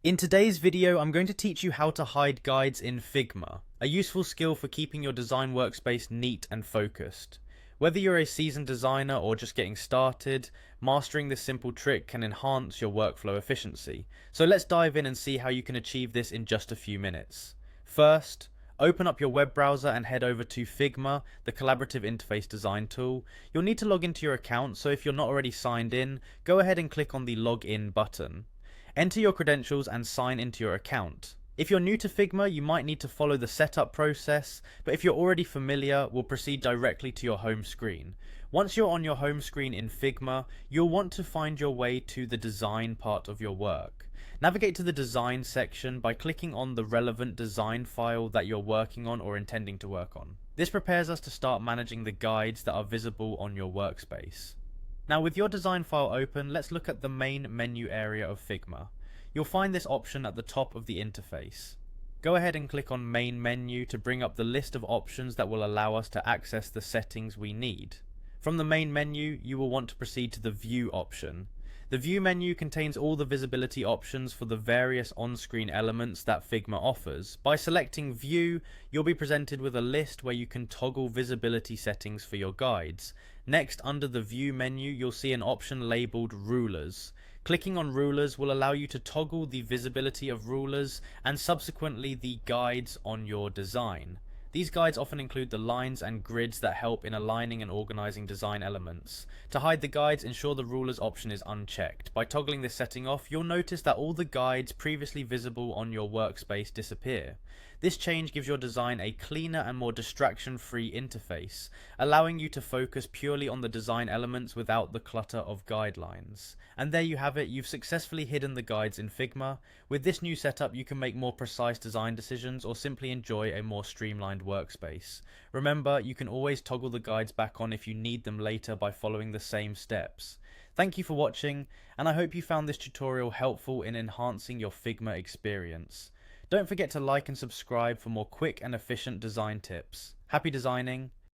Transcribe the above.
In today's video, I'm going to teach you how to hide guides in Figma, a useful skill for keeping your design workspace neat and focused. Whether you're a seasoned designer or just getting started, mastering this simple trick can enhance your workflow efficiency. So let's dive in and see how you can achieve this in just a few minutes. First, open up your web browser and head over to Figma, the collaborative interface design tool. You'll need to log into your account, so if you're not already signed in, go ahead and click on the Login button. Enter your credentials and sign into your account. If you're new to Figma, you might need to follow the setup process, but if you're already familiar, we'll proceed directly to your home screen. Once you're on your home screen in Figma, you'll want to find your way to the design part of your work. Navigate to the design section by clicking on the relevant design file that you're working on or intending to work on. This prepares us to start managing the guides that are visible on your workspace. Now with your design file open, let's look at the main menu area of Figma. You'll find this option at the top of the interface. Go ahead and click on Main Menu to bring up the list of options that will allow us to access the settings we need. From the main menu, you will want to proceed to the View option. The View menu contains all the visibility options for the various on-screen elements that Figma offers. By selecting View, you'll be presented with a list where you can toggle visibility settings for your guides. Next, under the View menu, you'll see an option labeled Rulers. Clicking on Rulers will allow you to toggle the visibility of rulers and subsequently the guides on your design. These guides often include the lines and grids that help in aligning and organizing design elements. To hide the guides, ensure the rulers option is unchecked. By toggling this setting off, you'll notice that all the guides previously visible on your workspace disappear. This change gives your design a cleaner and more distraction-free interface, allowing you to focus purely on the design elements without the clutter of guidelines. And there you have it, you've successfully hidden the guides in Figma. With this new setup, you can make more precise design decisions or simply enjoy a more streamlined workspace. Remember, you can always toggle the guides back on if you need them later by following the same steps. Thank you for watching, and I hope you found this tutorial helpful in enhancing your Figma experience. Don't forget to like and subscribe for more quick and efficient design tips. Happy designing!